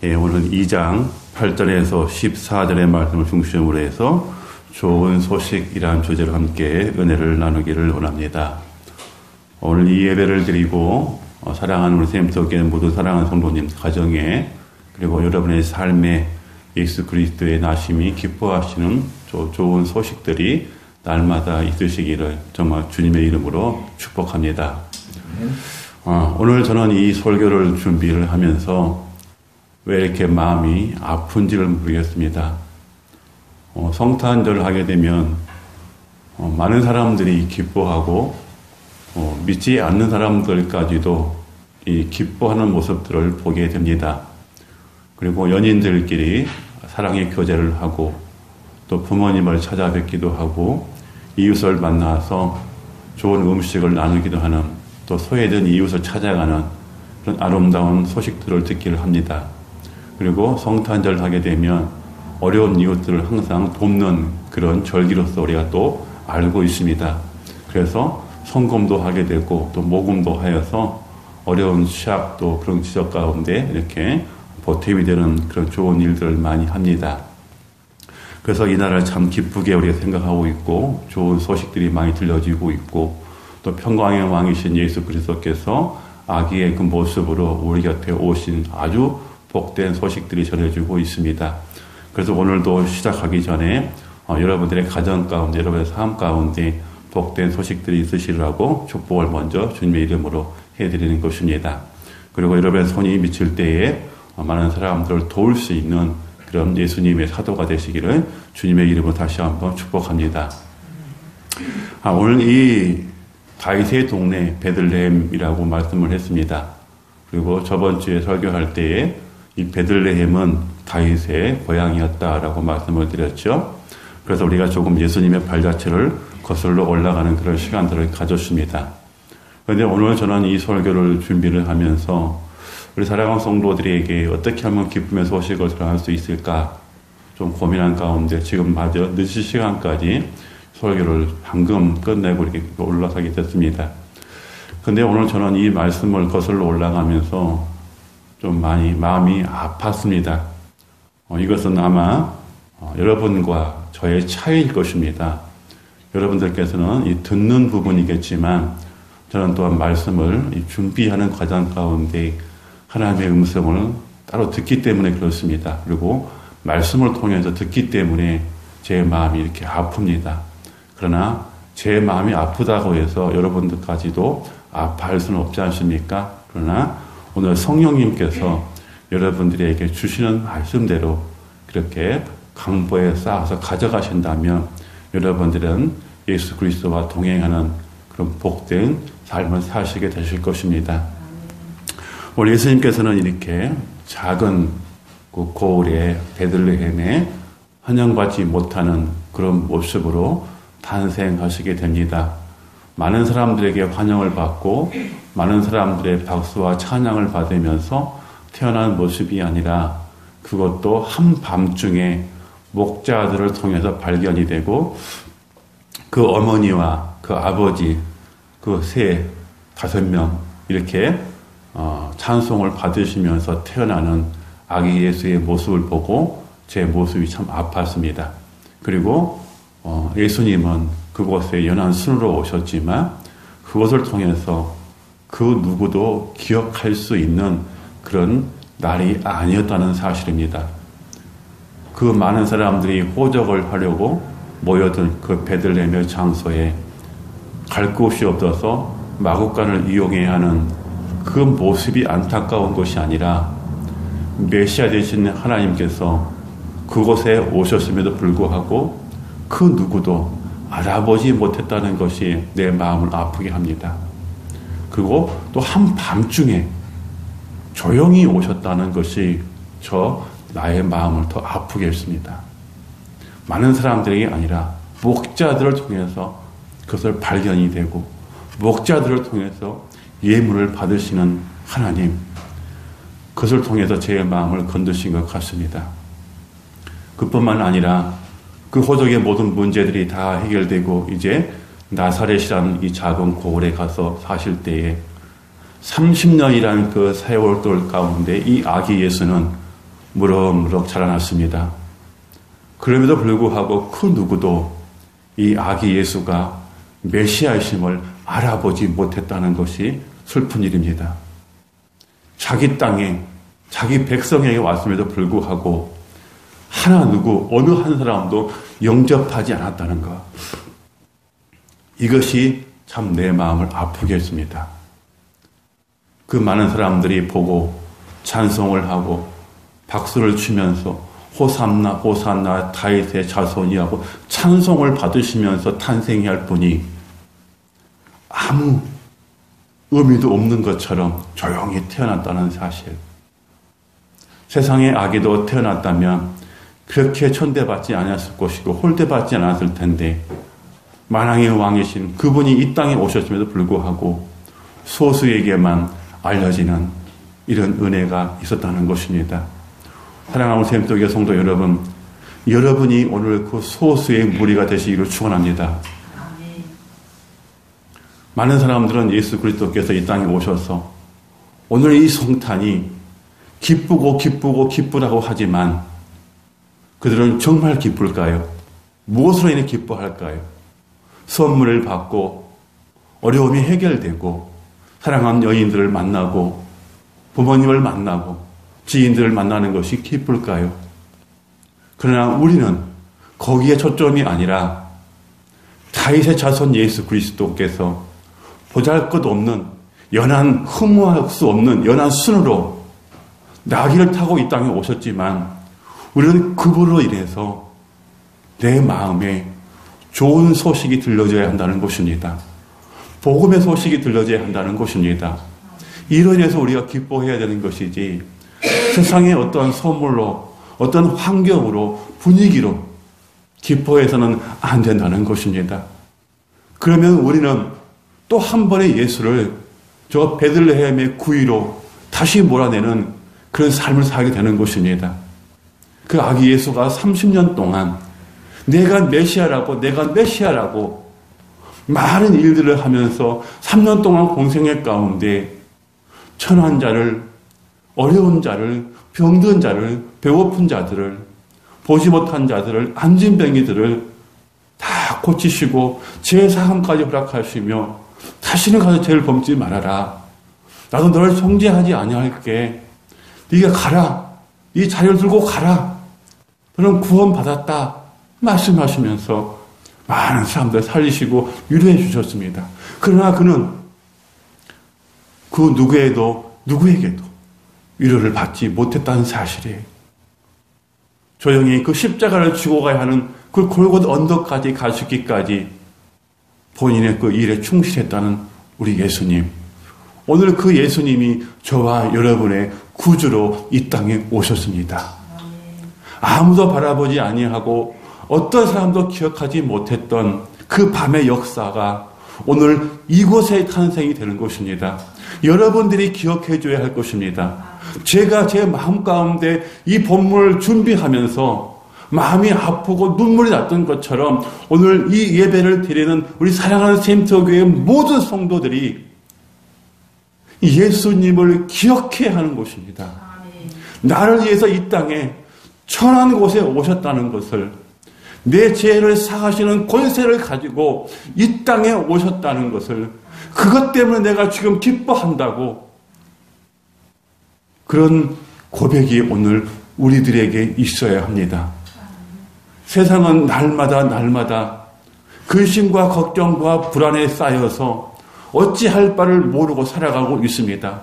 오늘 2장 8절에서 14절의 말씀을 중심으로 해서 좋은 소식이라는 주제로 함께 은혜를 나누기를 원합니다. 오늘 이 예배를 드리고 사랑하는 우리 샘터교회 모두 사랑하는 성도님 가정에 그리고 여러분의 삶에 예수 그리스도의 나심이 기뻐하시는 좋은 소식들이 날마다 있으시기를 정말 주님의 이름으로 축복합니다. 오늘 저는 이 설교를 준비를 하면서 왜 이렇게 마음이 아픈지를 모르겠습니다. 성탄절을 하게 되면 많은 사람들이 기뻐하고 믿지 않는 사람들까지도 이 기뻐하는 모습들을 보게 됩니다. 그리고 연인들끼리 사랑의 교제를 하고 또 부모님을 찾아뵙기도 하고 이웃을 만나서 좋은 음식을 나누기도 하는 또 소외된 이웃을 찾아가는 그런 아름다운 소식들을 듣기를 합니다. 그리고 성탄절을 하게 되면 어려운 이웃들을 항상 돕는 그런 절기로서 우리가 또 알고 있습니다. 그래서 성금도 하게 되고 또 모금도 하여서 어려운 시합 또 그런 지적 가운데 이렇게 보탬이 되는 그런 좋은 일들을 많이 합니다. 그래서 이 나라를 참 기쁘게 우리가 생각하고 있고 좋은 소식들이 많이 들려지고 있고 또 평강의 왕이신 예수 그리스도께서 아기의 그 모습으로 우리 곁에 오신 아주 복된 소식들이 전해지고 있습니다. 그래서 오늘도 시작하기 전에 여러분들의 가정 가운데 여러분의 삶 가운데 복된 소식들이 있으시라고 축복을 먼저 주님의 이름으로 해드리는 것입니다. 그리고 여러분의 손이 미칠 때에 많은 사람들을 도울 수 있는 그런 예수님의 사도가 되시기를 주님의 이름으로 다시 한번 축복합니다. 오늘 이 다윗의 동네 베들레헴이라고 말씀을 했습니다. 그리고 저번 주에 설교할 때에 이 베들레헴은 다윗의 고향이었다라고 말씀을 드렸죠. 그래서 우리가 조금 예수님의 발자취를 거슬러 올라가는 그런 시간들을 가졌습니다. 그런데 오늘 저는 이 설교를 준비를 하면서 우리 사랑하는 성도들에게 어떻게 하면 기쁨의 소식을 전할 수 있을까 좀 고민한 가운데 지금 마저 늦은 시간까지 설교를 방금 끝내고 이렇게 올라가게 됐습니다. 그런데 오늘 저는 이 말씀을 거슬러 올라가면서 좀 많이 마음이 아팠습니다. 이것은 아마 여러분과 저의 차이일 것입니다. 여러분들께서는 이 듣는 부분이겠지만 저는 또한 말씀을 준비하는 과정 가운데 하나님의 음성을 따로 듣기 때문에 그렇습니다. 그리고 말씀을 통해서 듣기 때문에 제 마음이 이렇게 아픕니다. 그러나 제 마음이 아프다고 해서 여러분들까지도 아파할 수는 없지 않습니까? 그러나 오늘 성령님께서 여러분들에게 주시는 말씀대로 그렇게 강보에 쌓아서 가져가신다면 여러분들은 예수 그리스도와 동행하는 그런 복된 삶을 사시게 되실 것입니다. 오늘 예수님께서는 이렇게 작은 그 고을의 베들레헴에 환영받지 못하는 그런 모습으로 탄생하시게 됩니다. 많은 사람들에게 환영을 받고 많은 사람들의 박수와 찬양을 받으면서 태어난 모습이 아니라 그것도 한밤중에 목자들을 통해서 발견이 되고 그 어머니와 그 아버지 그 세 5명 이렇게 찬송을 받으시면서 태어나는 아기 예수의 모습을 보고 제 모습이 참 아팠습니다. 그리고 예수님은 그곳에 연한 순으로 오셨지만 그것을 통해서 그 누구도 기억할 수 있는 그런 날이 아니었다는 사실입니다. 그 많은 사람들이 호적을 하려고 모여든 그 베들레헴의 장소에 갈 곳이 없어서 마구간을 이용해야 하는 그 모습이 안타까운 것이 아니라 메시아 되신 하나님께서 그곳에 오셨음에도 불구하고 그 누구도 알아보지 못했다는 것이 내 마음을 아프게 합니다. 그리고 또 한밤중에 조용히 오셨다는 것이 나의 마음을 더 아프게 했습니다. 많은 사람들이 아니라 목자들을 통해서 그것을 발견이 되고 목자들을 통해서 예물을 받으시는 하나님, 그것을 통해서 제 마음을 건드신 것 같습니다. 그뿐만 아니라 그 호적의 모든 문제들이 다 해결되고 이제 나사렛이라는 이 작은 고을에 가서 사실 때에 30년이라는 그 세월들 가운데 이 아기 예수는 무럭무럭 자라났습니다. 그럼에도 불구하고 그 누구도 이 아기 예수가 메시아이심을 알아보지 못했다는 것이 슬픈 일입니다. 자기 땅에 자기 백성에게 왔음에도 불구하고 어느 한 사람도 영접하지 않았다는 것. 이것이 참 내 마음을 아프게 했습니다. 그 많은 사람들이 보고 찬송을 하고 박수를 치면서 호산나 호산나 다윗의 자손이 하고 찬송을 받으시면서 탄생해야 할 분이 아무 의미도 없는 것처럼 조용히 태어났다는 사실. 세상에 아기도 태어났다면 그렇게 천대받지 않았을 것이고 홀대받지 않았을 텐데 만왕의 왕이신 그분이 이 땅에 오셨음에도 불구하고 소수에게만 알려지는 이런 은혜가 있었다는 것입니다. 사랑하는 샘토교 성도 여러분, 여러분이 오늘 그 소수의 무리가 되시기를 축원합니다. 많은 사람들은 예수 그리스도께서 이 땅에 오셔서 오늘 이 성탄이 기쁘다고 하지만 그들은 정말 기쁠까요? 무엇으로 인해 기뻐할까요? 선물을 받고 어려움이 해결되고 사랑하는 여인들을 만나고 부모님을 만나고 지인들을 만나는 것이 기쁠까요? 그러나 우리는 거기에 초점이 아니라 다윗의 자손 예수 그리스도께서 보잘것없는 연한 흠모할 수 없는 연한 순으로 나귀를 타고 이 땅에 오셨지만 우리는 그분으로 인해서 내 마음에 좋은 소식이 들려져야 한다는 것입니다. 복음의 소식이 들려져야 한다는 것입니다. 이로 인해서 우리가 기뻐해야 되는 것이지 세상의 어떤 선물로 어떤 환경으로 분위기로 기뻐해서는 안 된다는 것입니다. 그러면 우리는 또 한 번의 예수를 저 베들레헴의 구유로 다시 몰아내는 그런 삶을 살게 되는 것입니다. 그 아기 예수가 30년 동안 내가 메시아라고 많은 일들을 하면서 3년 동안 공생의 가운데 천한 자를, 어려운 자를, 병든 자를, 배고픈 자들을, 보지 못한 자들을, 안진뱅이들을 다 고치시고 제사함까지 허락하시며 다시는 가서 죄를 범지 말아라. 나도 너를 정죄하지 아니할게. 네가 가라. 이 자리를 들고 가라. 너는 구원받았다. 말씀하시면서 많은 사람들 살리시고 위로해 주셨습니다. 그러나 그는 그 누구에게도 위로를 받지 못했다는 사실이에요. 조용히 그 십자가를 지고 가야 하는 그 골고다 언덕까지 가시기까지 본인의 그 일에 충실했다는 우리 예수님. 오늘 그 예수님이 저와 여러분의 구주로 이 땅에 오셨습니다. 아무도 바라보지 아니하고 어떤 사람도 기억하지 못했던 그 밤의 역사가 오늘 이곳에 탄생이 되는 것입니다. 여러분들이 기억해 줘야 할 것입니다. 제가 제 마음 가운데 이 본문을 준비하면서 마음이 아프고 눈물이 났던 것처럼 오늘 이 예배를 드리는 우리 사랑하는 샘터교회 모든 성도들이 예수님을 기억해야 하는 것입니다. 나를 위해서 이 땅에 천한 곳에 오셨다는 것을, 내 죄를 사하시는 권세를 가지고 이 땅에 오셨다는 것을, 그것 때문에 내가 지금 기뻐한다고, 그런 고백이 오늘 우리들에게 있어야 합니다. 세상은 날마다 근심과 걱정과 불안에 쌓여서 어찌할 바를 모르고 살아가고 있습니다.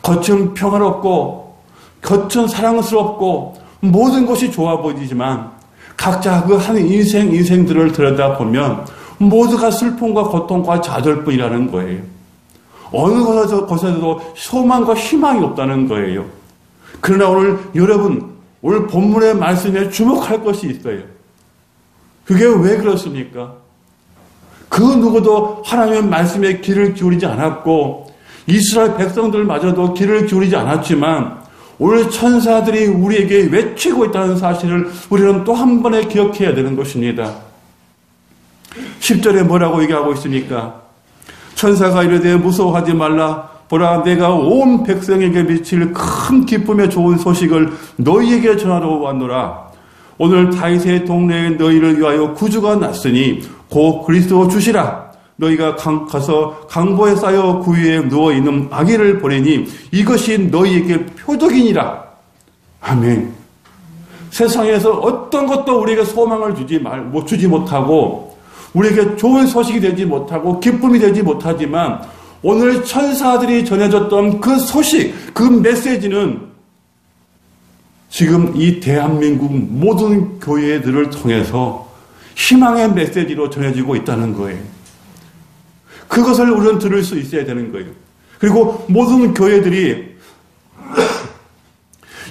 겉은 평화롭고 겉은 사랑스럽고 모든 것이 좋아 보이지만 각자 그 한 인생들을 들여다보면 모두가 슬픔과 고통과 좌절뿐이라는 거예요. 어느 곳에서도 소망과 희망이 없다는 거예요. 그러나 오늘 여러분, 오늘 본문의 말씀에 주목할 것이 있어요. 그게 왜 그렇습니까? 그 누구도 하나님의 말씀에 귀를 기울이지 않았고 이스라엘 백성들마저도 귀를 기울이지 않았지만 오늘 천사들이 우리에게 외치고 있다는 사실을 우리는 또 한 번에 기억해야 되는 것입니다. 10절에 뭐라고 얘기하고 있습니까? 천사가 이르되 무서워하지 말라. 보라, 내가 온 백성에게 미칠 큰 기쁨의 좋은 소식을 너희에게 전하러 왔노라. 오늘 다윗의 동네에 너희를 위하여 구주가 났으니 곧 그리스도 주시라. 너희가 가서 강보에 쌓여 구유에 누워있는 아기를 보내니 이것이 너희에게 표적이니라. 아멘. 세상에서 어떤 것도 우리에게 소망을 주지 못하고 우리에게 좋은 소식이 되지 못하고 기쁨이 되지 못하지만 오늘 천사들이 전해줬던 그 소식, 그 메시지는 지금 이 대한민국 모든 교회들을 통해서 희망의 메시지로 전해지고 있다는 거예요. 그것을 우리는 들을 수 있어야 되는 거예요. 그리고 모든 교회들이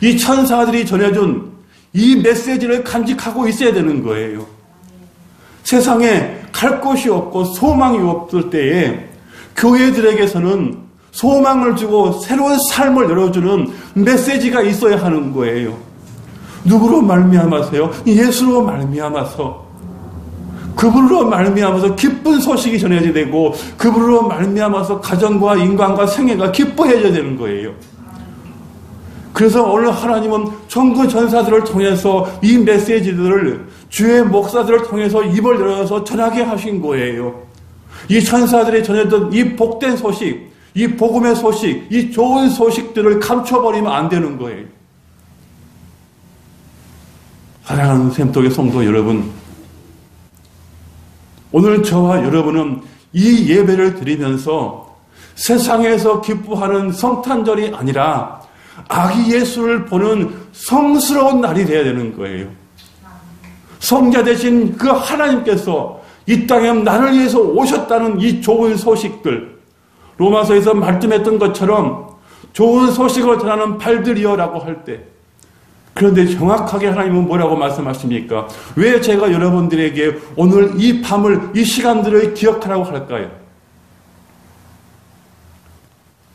이 천사들이 전해준 이 메시지를 간직하고 있어야 되는 거예요. 세상에 갈 곳이 없고 소망이 없을 때에 교회들에게서는 소망을 주고 새로운 삶을 열어주는 메시지가 있어야 하는 거예요. 누구로 말미암아서요? 예수로 말미암아서. 그분으로 말미암아서 기쁜 소식이 전해져야 되고 그분으로 말미암아서 가정과 인간과 생애가 기뻐해져야 되는 거예요. 그래서 오늘 하나님은 천군 전사들을 통해서 이 메시지들을 주의 목사들을 통해서 입을 열어서 전하게 하신 거예요. 이 천사들이 전했던 이 복된 소식, 이 복음의 소식, 이 좋은 소식들을 감춰버리면 안 되는 거예요. 사랑하는 샘독의 성도 여러분, 오늘 저와 여러분은 이 예배를 드리면서 세상에서 기뻐하는 성탄절이 아니라 아기 예수를 보는 성스러운 날이 되어야 되는 거예요. 성자 되신 그 하나님께서 이 땅에 나를 위해서 오셨다는 이 좋은 소식들, 로마서에서 말씀했던 것처럼 좋은 소식을 전하는 발들이여라고 할 때, 그런데 정확하게 하나님은 뭐라고 말씀하십니까? 왜 제가 여러분들에게 오늘 이 밤을, 이 시간들을 기억하라고 할까요?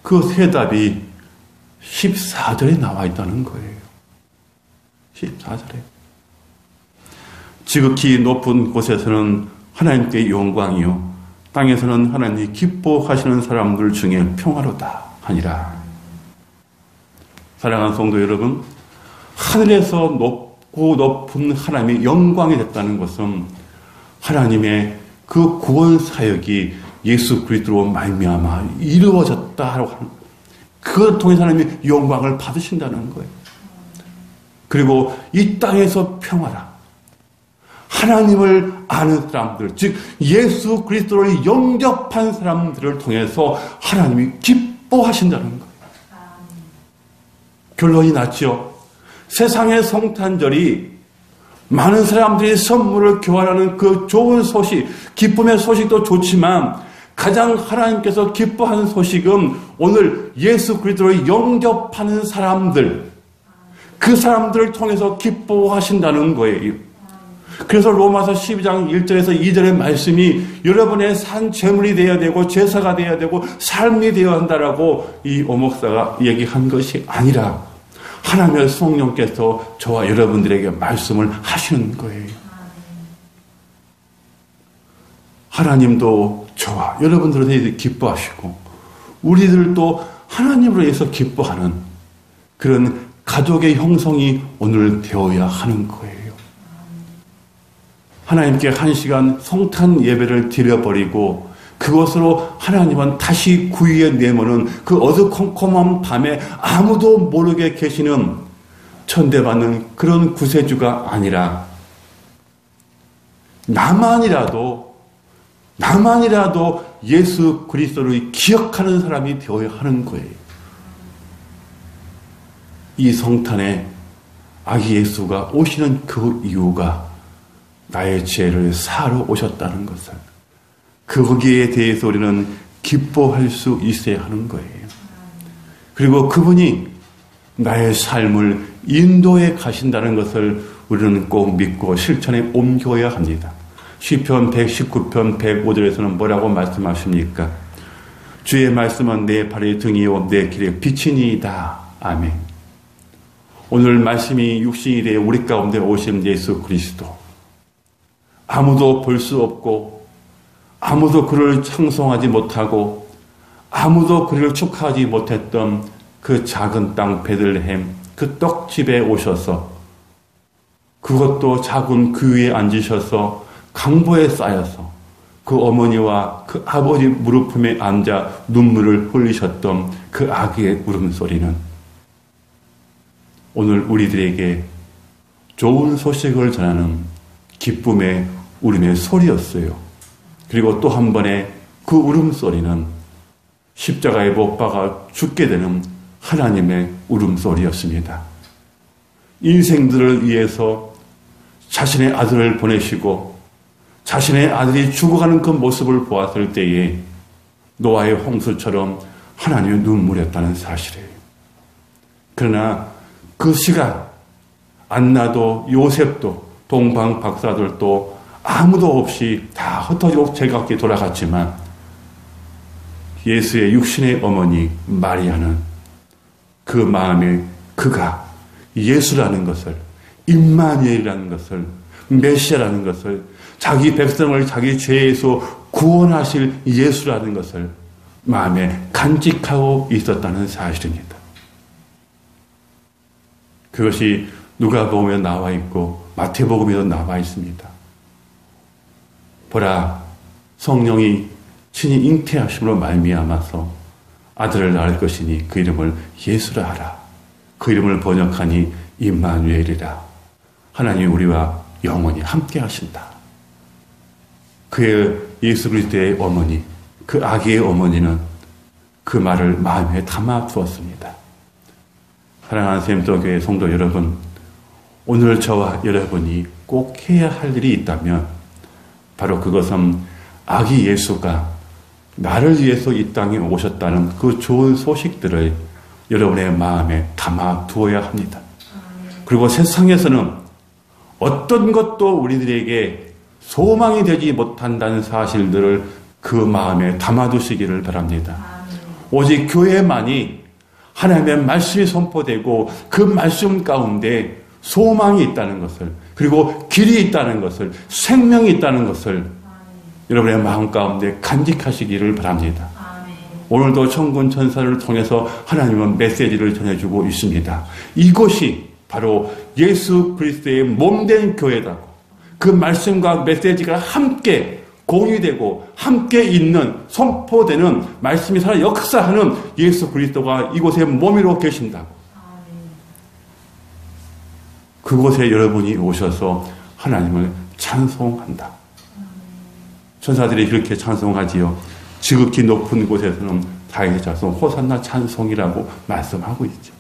그 대답이 14절에 나와 있다는 거예요. 14절에. 지극히 높은 곳에서는 하나님께 영광이요, 땅에서는 하나님이 기뻐하시는 사람들 중에 평화로다 하니라. 사랑하는 성도 여러분, 하늘에서 높고 높은 하나님의 영광이 됐다는 것은 하나님의 그 구원 사역이 예수 그리스도로 말미암아 이루어졌다라고 하는, 그걸 통해서 하나님의 영광을 받으신다는 거예요. 그리고 이 땅에서 평화라. 하나님을 아는 사람들, 즉 예수 그리스도를 영접한 사람들을 통해서 하나님이 기뻐하신다는 거예요. 결론이 났죠. 세상의 성탄절이 많은 사람들이 선물을 교환하는 그 좋은 소식, 기쁨의 소식도 좋지만 가장 하나님께서 기뻐하는 소식은 오늘 예수 그리스도를 영접하는 사람들, 그 사람들을 통해서 기뻐하신다는 거예요. 그래서 로마서 12장 1절에서 2절의 말씀이 여러분의 산 제물이 되어야 되고 제사가 되어야 되고 삶이 되어야 한다라고 이 오목사가 얘기한 것이 아니라 하나님의 성령께서 저와 여러분들에게 말씀을 하시는 거예요. 하나님도 저와 여러분들에 대해서 기뻐하시고 우리들도 하나님으로 인해서 기뻐하는 그런 가족의 형성이 오늘 되어야 하는 거예요. 하나님께 한 시간 성탄 예배를 드려버리고 그것으로 하나님은 다시 구유에 내모는 그 어두컴컴한 밤에 아무도 모르게 계시는 천대받는 그런 구세주가 아니라 나만이라도 예수 그리스도를 기억하는 사람이 되어야 하는 거예요. 이 성탄에 아기 예수가 오시는 그 이유가 나의 죄를 사하러 오셨다는 것을, 거기에 대해서 우리는 기뻐할 수 있어야 하는 거예요. 그리고 그분이 나의 삶을 인도해 가신다는 것을 우리는 꼭 믿고 실천에 옮겨야 합니다. 시편 119편 105절에서는 뭐라고 말씀하십니까? 주의 말씀은 내 발의 등이요 내 길의 빛이니이다. 아멘. 오늘 말씀이 육신이 되어 우리 가운데 오신 예수 그리스도, 아무도 볼 수 없고 아무도 그를 찬송하지 못하고 아무도 그를 축하하지 못했던 그 작은 땅 베들레헴 그 떡집에 오셔서 그것도 작은 그 위에 앉으셔서 강보에 쌓여서 그 어머니와 그 아버지 무릎품에 앉아 눈물을 흘리셨던 그 아기의 울음소리는 오늘 우리들에게 좋은 소식을 전하는 기쁨의 울음의 소리였어요. 그리고 또 한 번의 그 울음소리는 십자가에 못 박아 죽게 되는 하나님의 울음소리였습니다. 인생들을 위해서 자신의 아들을 보내시고 자신의 아들이 죽어가는 그 모습을 보았을 때에 노아의 홍수처럼 하나님의 눈물이었다는 사실이에요. 그러나 그 시간 안나도 요셉도 동방 박사들도 아무도 없이 다 흩어지고 제각기 돌아갔지만 예수의 육신의 어머니 마리아는 그 마음에 그가 예수라는 것을, 임마누엘이라는 것을, 메시아라는 것을, 자기 백성을 자기 죄에서 구원하실 예수라는 것을 마음에 간직하고 있었다는 사실입니다. 그것이 누가복음에 나와 있고 마태복음에도 나와 있습니다. 보라, 성령이 친히 잉태하심으로 말미암아서 아들을 낳을 것이니 그 이름을 예수라 하라. 그 이름을 번역하니 임마누엘이라. 하나님이 우리와 영원히 함께 하신다. 그의 예수 그리스도의 어머니, 그 아기의 어머니는 그 말을 마음에 담아 두었습니다. 사랑하는 샘터교회 성도 여러분, 오늘 저와 여러분이 꼭 해야 할 일이 있다면 바로 그것은 아기 예수가 나를 위해서 이 땅에 오셨다는 그 좋은 소식들을 여러분의 마음에 담아 두어야 합니다. 그리고 세상에서는 어떤 것도 우리들에게 소망이 되지 못한다는 사실들을 그 마음에 담아두시기를 바랍니다. 오직 교회만이 하나님의 말씀이 선포되고 그 말씀 가운데 소망이 있다는 것을, 그리고 길이 있다는 것을, 생명이 있다는 것을 여러분의 마음 가운데 간직하시기를 바랍니다. 오늘도 천군 천사를 통해서 하나님은 메시지를 전해주고 있습니다. 이곳이 바로 예수 그리스도의 몸된 교회다고, 그 말씀과 메시지가 함께 공유되고 함께 있는, 선포되는 말씀이 살아 역사하는 예수 그리스도가 이곳에 몸으로 계신다고. 그곳에 여러분이 오셔서 하나님을 찬송한다. 천사들이 그렇게 찬송하지요. 지극히 높은 곳에서는 다윗의 자손 호산나 찬송이라고 말씀하고 있죠.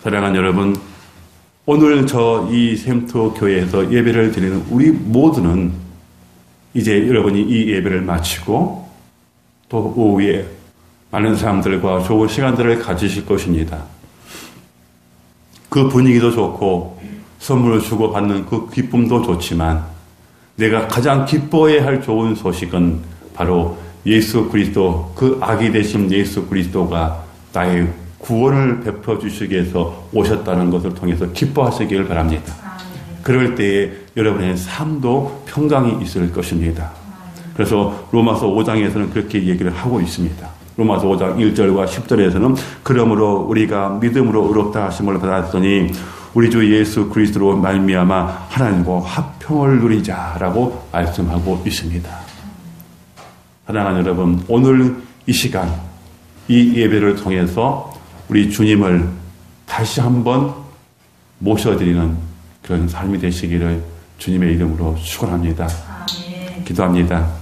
사랑하는 여러분, 오늘 저 이 샘터 교회에서 예배를 드리는 우리 모두는 이제 여러분이 이 예배를 마치고 또 오후에 많은 사람들과 좋은 시간들을 가지실 것입니다. 그 분위기도 좋고 선물을 주고받는 그 기쁨도 좋지만 내가 가장 기뻐해야 할 좋은 소식은 바로 예수 그리스도, 그 아기 되신 예수 그리스도가 나의 구원을 베풀어 주시기 위해서 오셨다는 것을 통해서 기뻐하시길 바랍니다. 그럴 때에 여러분의 삶도 평강이 있을 것입니다. 그래서 로마서 5장에서는 그렇게 얘기를 하고 있습니다. 로마서 5장 1절과 10절에서는 그러므로 우리가 믿음으로 의롭다 하심을 받았더니 우리 주 예수 그리스도로 말미암아 하나님과 화평을 누리자라고 말씀하고 있습니다. 사랑하는 여러분, 오늘 이 시간 이 예배를 통해서 우리 주님을 다시 한번 모셔드리는 그런 삶이 되시기를 주님의 이름으로 축원합니다. 기도합니다.